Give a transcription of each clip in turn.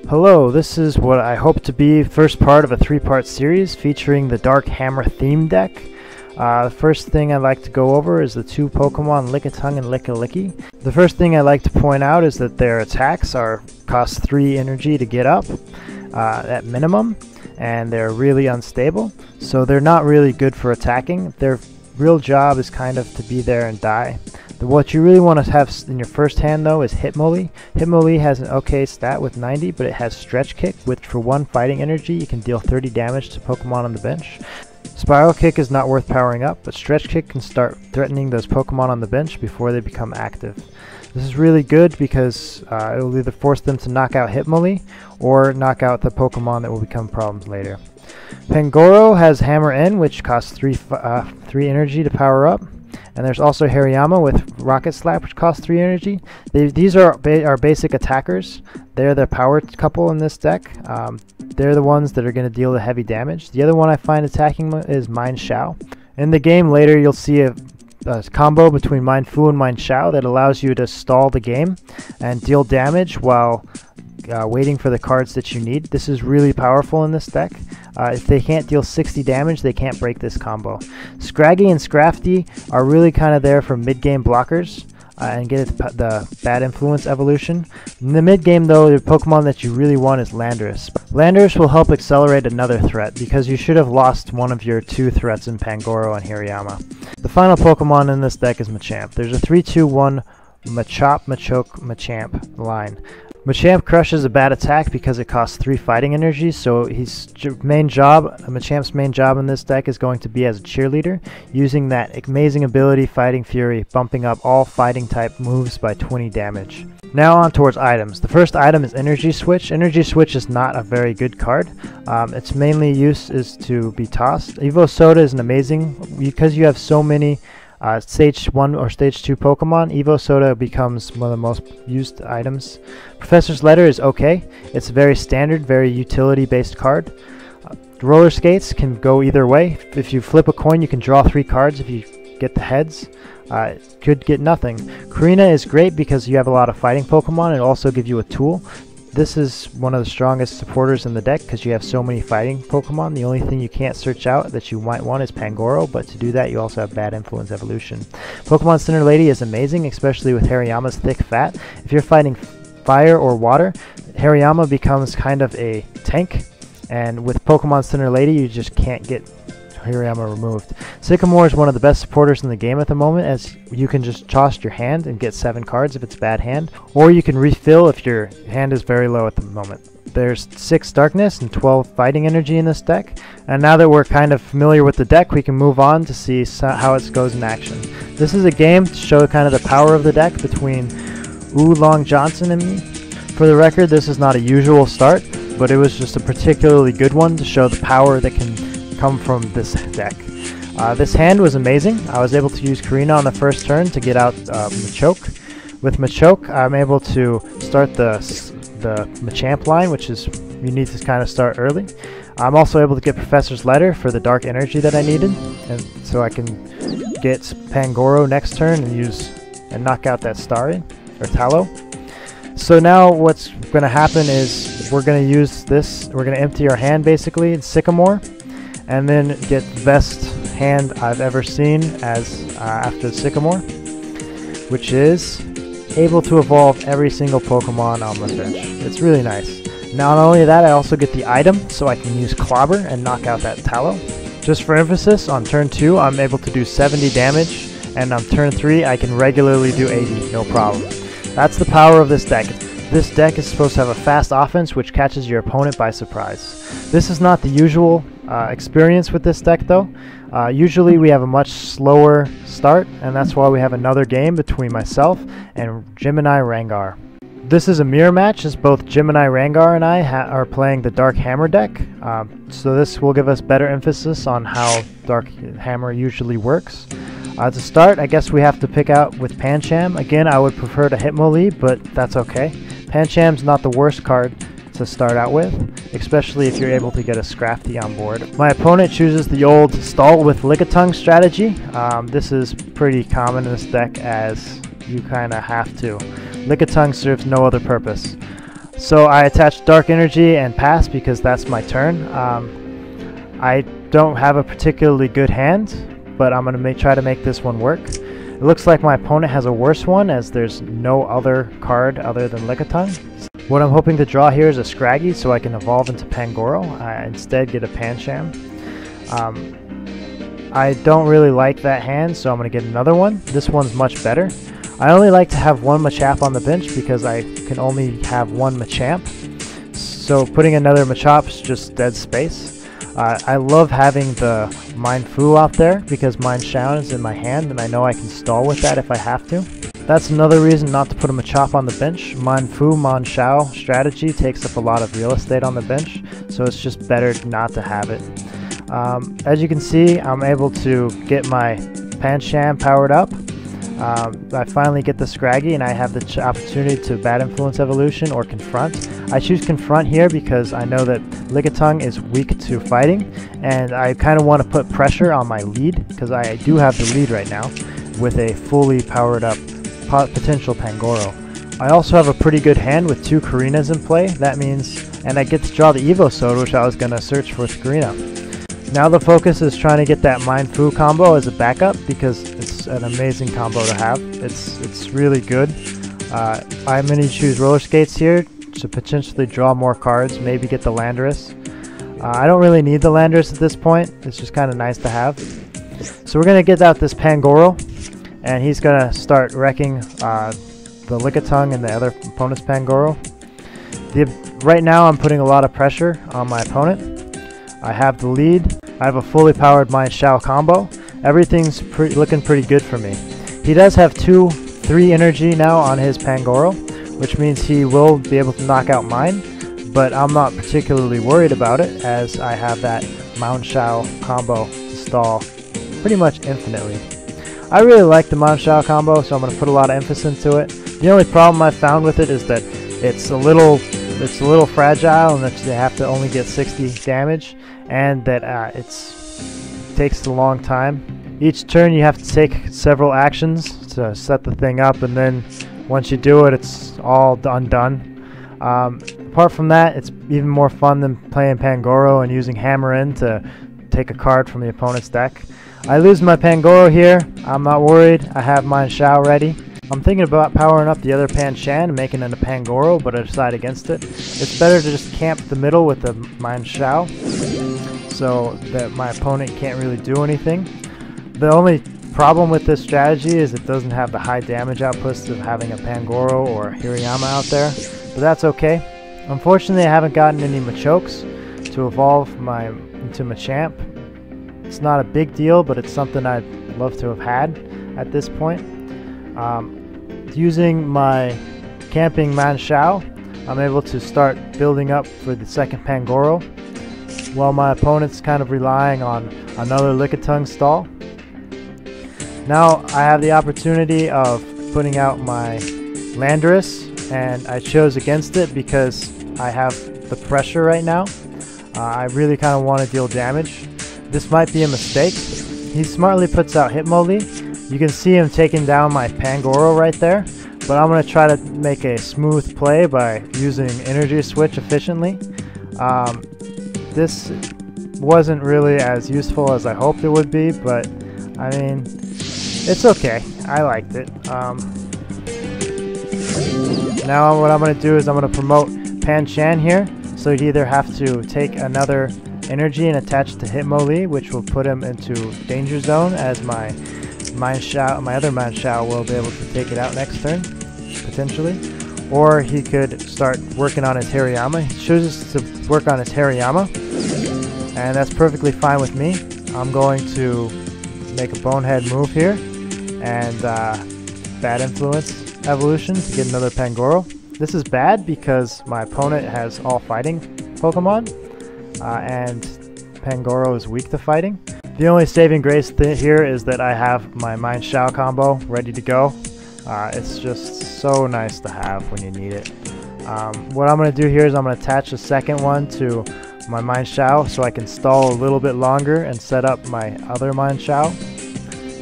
Hello, this is what I hope to be first part of a three-part series featuring the Dark Hammer theme deck. The first thing I'd like to go over is the two Pokemon Lickitung and Lickilicky. The first thing I'd like to point out is that their attacks cost 3 energy to get up at minimum, and they're really unstable, so they're not really good for attacking. Their real job is kind of to be there and die. What you really want to have in your first hand though is Hitmonlee. Hitmonlee has an okay stat with 90, but it has Stretch Kick, which for 1 fighting energy you can deal 30 damage to Pokemon on the bench. Spiral Kick is not worth powering up, but Stretch Kick can start threatening those Pokemon on the bench before they become active. This is really good because it will either force them to knock out Hitmonlee or knock out the Pokemon that will become problems later. Pangoro has Hammer N, which costs 3 energy to power up. And there's also Hariyama with Rocket Slap, which costs 3 energy. These are basic attackers. They're the power couple in this deck. They're the ones that are going to deal the heavy damage. The other one I find attacking is Mind Shao. In the game later, you'll see a combo between Mind Fu and Mind Shao that allows you to stall the game and deal damage while waiting for the cards that you need. This is really powerful in this deck. If they can't deal 60 damage, they can't break this combo. Scraggy and Scrafty are really kind of there for mid-game blockers and get the bad influence evolution. In the mid-game though, the Pokemon that you really want is Landorus. Landorus will help accelerate another threat because you should have lost one of your 2 threats in Pangoro and Hariyama. The final Pokemon in this deck is Machamp. There's a 3-2-1 Machop, Machoke, Machamp line. Machamp crushes a bad attack because it costs 3 fighting energy, so Machamp's main job in this deck is going to be as a cheerleader, using that amazing ability Fighting Fury, bumping up all fighting type moves by 20 damage. Now on towards items. The first item is Energy Switch. Energy Switch is not a very good card. Its mainly use is to be tossed. Evo Soda is an amazing, because you have so many Stage 1 or Stage 2 Pokemon, Evo Soda becomes one of the most used items. Professor's Letter is okay. It's a very standard, very utility-based card. Roller Skates can go either way. If you flip a coin, you can draw 3 cards. If you get the heads, could get nothing. Karina is great because you have a lot of fighting Pokemon. It also gives you a tool. This is one of the strongest supporters in the deck because you have so many fighting Pokemon. The only thing you can't search out that you might want is Pangoro, but to do that you also have Bad Influence Evolution. Pokemon Center Lady is amazing, especially with Hariyama's thick fat. If you're fighting fire or water, Hariyama becomes kind of a tank, and with Pokemon Center Lady you just can't get Hariyama removed. Sycamore is one of the best supporters in the game at the moment, as you can just toss your hand and get 7 cards if it's bad hand, or you can refill if your hand is very low at the moment. There's 6 darkness and 12 fighting energy in this deck, and now that we're kind of familiar with the deck, we can move on to see how it goes in action. This is a game to show kind of the power of the deck between Oolong Johnson and me. For the record, this is not a usual start, but it was just a particularly good one to show the power that can come from this deck. This hand was amazing. I was able to use Karina on the first turn to get out Machoke. With Machoke, I'm able to start the Machamp line, which is, you need to kind of start early. I'm also able to get Professor's Letter for the dark energy that I needed, and so I can get Pangoro next turn and knock out that Starry or Tallow. So now what's going to happen is we're going to use this. We're going to empty our hand basically in Sycamore, and then get the best hand I've ever seen after Sycamore, which is able to evolve every single Pokemon on the bench. It's really nice. Not only that, I also get the item, so I can use Clobber and knock out that Tallow. Just for emphasis, on turn 2 I'm able to do 70 damage, and on turn 3 I can regularly do 80, no problem. That's the power of this deck. This deck is supposed to have a fast offense which catches your opponent by surprise. This is not the usual experience with this deck though. Usually we have a much slower start, and that's why we have another game between myself and Gemini Rangar. This is a mirror match, as both Gemini Rangar and I are playing the Dark Hammer deck, so this will give us better emphasis on how Dark Hammer usually works. To start, I guess we have to pick out with Pancham. Again, I would prefer to Hitmonlee, but that's okay. Pancham's not the worst card to start out with, especially if you're able to get a Scrafty on board. My opponent chooses the old stall with Lickitung strategy. This is pretty common in this deck, as you kind of have to. Lickitung serves no other purpose. So I attach Dark Energy and pass because that's my turn. I don't have a particularly good hand, but I'm going to try to make this one work. It looks like my opponent has a worse one as there's no other card other than Lickitung. What I'm hoping to draw here is a Scraggy so I can evolve into Pangoro. I instead get a Pancham. I don't really like that hand, so I'm going to get another one. This one's much better. I only like to have one Machop on the bench because I can only have one Machamp. So putting another Machop is just dead space. I love having the Mind Fu out there because Mind Shao is in my hand and I know I can stall with that if I have to. That's another reason not to put a Machop on the bench. Mind Fu, Mind Shao strategy takes up a lot of real estate on the bench, so it's just better not to have it. As you can see, I'm able to get my Pancham powered up. I finally get the Scraggy and I have the opportunity to Bad Influence Evolution or Confront. I choose Confront here because I know that Lickitung is weak to fighting and I kind of want to put pressure on my lead because I do have the lead right now with a fully powered up potential Pangoro. I also have a pretty good hand with 2 Karinas in play. That means, and I get to draw the Evo Sword, which I was going to search for Karina. Now the focus is trying to get that Mind Fu combo as a backup because it's an amazing combo to have. It's really good. I'm going to choose Roller Skates here to potentially draw more cards, maybe get the Landorus. I don't really need the Landorus at this point. It's just kind of nice to have. So we're going to get out this Pangoro, and he's going to start wrecking the Lickitung and the other opponent's Pangoro. Right now I'm putting a lot of pressure on my opponent. I have the lead. I have a fully powered Mind Shao combo. Everything's looking pretty good for me. He does have 3 energy now on his Pangoro, which means he will be able to knock out mine, but I'm not particularly worried about it as I have that Mind Shao combo to stall pretty much infinitely. I really like the Mind Shao combo, so I'm going to put a lot of emphasis into it. The only problem I found with it is that it's a little fragile and that they have to only get 60 damage, and that it takes a long time. Each turn you have to take several actions to set the thing up, and then once you do it, it's all undone. Apart from that, it's even more fun than playing Pangoro and using Hammer In to take a card from the opponent's deck. I lose my Pangoro here. I'm not worried. I have Mind Shao ready. I'm thinking about powering up the other Pancham and making it a Pangoro, but I decide against it. It's better to just camp the middle with the Mind Shao so that my opponent can't really do anything. The only problem with this strategy is it doesn't have the high damage outputs of having a Pangoro or Hirayama out there, but that's okay. Unfortunately, I haven't gotten any Machokes to evolve into Machamp. It's not a big deal, but it's something I'd love to have had at this point. Using my camping Mind Shao, I'm able to start building up for the second Pangoro, while my opponent's kind of relying on another Lickitung stall. Now I have the opportunity of putting out my Landorus, and I chose against it because I have the pressure right now. I really kind of want to deal damage. This might be a mistake. He smartly puts out Hitmonlee. You can see him taking down my Pangoro right there, but I'm going to try to make a smooth play by using Energy Switch efficiently. This wasn't really as useful as I hoped it would be, but I mean, it's okay. I liked it. Now what I'm going to do is I'm going to promote Pancham here, so you'd either have to take another energy and attach it to Hitmonlee, which will put him into Danger Zone, as my other Mind Shao will be able to take it out next turn, potentially. Or he could start working on his Hirayama. He chooses to work on his Hirayama, and that's perfectly fine with me. I'm going to make a bonehead move here and Bad Influence Evolution to get another Pangoro. This is bad because my opponent has all fighting Pokemon, and Pangoro is weak to fighting. The only saving grace here is that I have my Mind Shao combo ready to go. It's just so nice to have when you need it. What I'm going to do here is I'm going to attach the second one to my Mind Shao so I can stall a little bit longer and set up my other Mind Shao.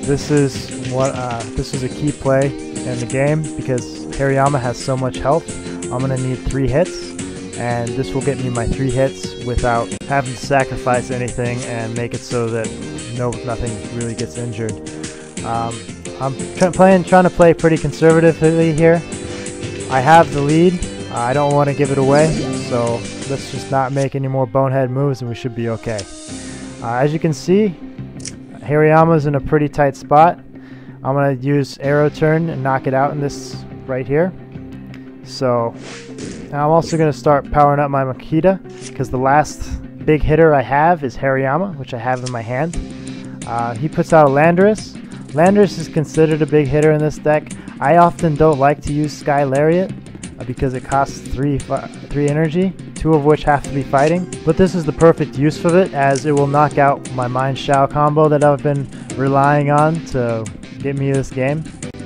This is a key play in the game because Hirayama has so much health. I'm I'm going to need 3 hits, and this will get me my 3 hits without having to sacrifice anything and make it so that nothing really gets injured. I'm trying to play pretty conservatively here. I have the lead. I don't want to give it away, so let's just not make any more bonehead moves and we should be okay. As you can see, Hariyama's in a pretty tight spot. I'm going to use Arrow Turn and knock it out in this right here. So now I'm also going to start powering up my Makita, because the last big hitter I have is Hariyama, which I have in my hand. He puts out a Landorus. Landorus is considered a big hitter in this deck. I often don't like to use Sky Lariat because it costs 3 energy, 2 of which have to be fighting. But this is the perfect use for it, as it will knock out my Mind Shao combo that I've been relying on to get me this game.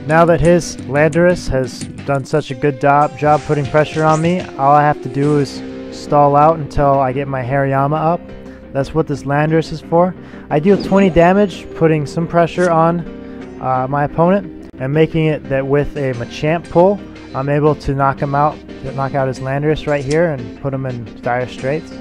Now that his Landorus has done such a good job putting pressure on me, all I have to do is stall out until I get my Hariyama up. That's what this Landorus is for. I deal 20 damage, putting some pressure on my opponent, and making it that with a Machamp pull, I'm able to knock out his Landorus right here and put him in dire straits.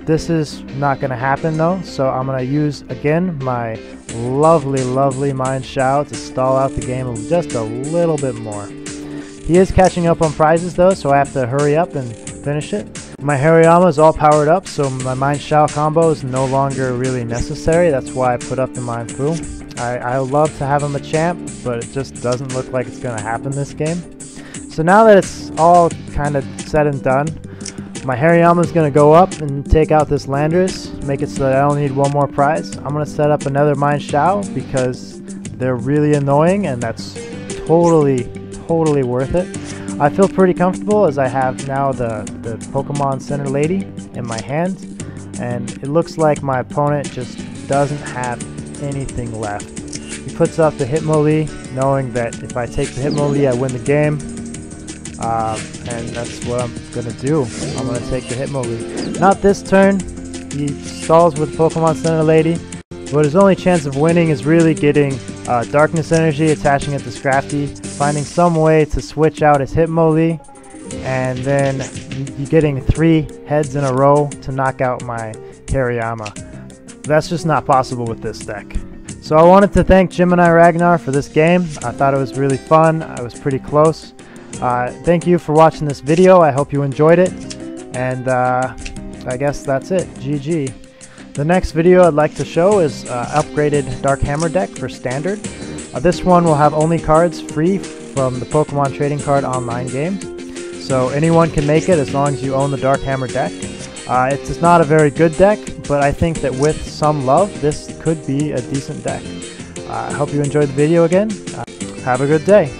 This is not going to happen though, so I'm going to use again my lovely Mind Shao to stall out the game just a little bit more. He is catching up on prizes though, so I have to hurry up and finish it. My Hariyama is all powered up, so my Mind Shao combo is no longer really necessary. That's why I put up the Mind Fu. I love to have him a champ, but it just doesn't look like it's going to happen this game. So now that it's all kind of said and done, my Hariyama is going to go up and take out this Landorus, make it so that I only need 1 more prize. I'm going to set up another Mind Shao because they're really annoying, and that's totally worth it. I feel pretty comfortable as I have now the Pokemon Center Lady in my hand, and it looks like my opponent just doesn't have anything left. He puts up the Hitmonlee, knowing that if I take the Hitmonlee, I win the game, and that's what I'm going to do. I'm going to take the Hitmonlee. Not this turn. He stalls with Pokemon Center Lady, but his only chance of winning is really getting Darkness Energy, attaching it to Scrafty, finding some way to switch out his Hitmonlee, and then getting 3 heads in a row to knock out my Hariyama. That's just not possible with this deck. So I wanted to thank Gemini Ragnar for this game. I thought it was really fun. I was pretty close. Thank you for watching this video. I hope you enjoyed it. And I guess that's it. GG. The next video I'd like to show is upgraded Dark Hammer deck for Standard. This one will have only cards free from the Pokemon Trading Card online game. So anyone can make it as long as you own the Dark Hammer deck. It's not a very good deck, but I think that with some love, this could be a decent deck. I hope you enjoyed the video again. Have a good day.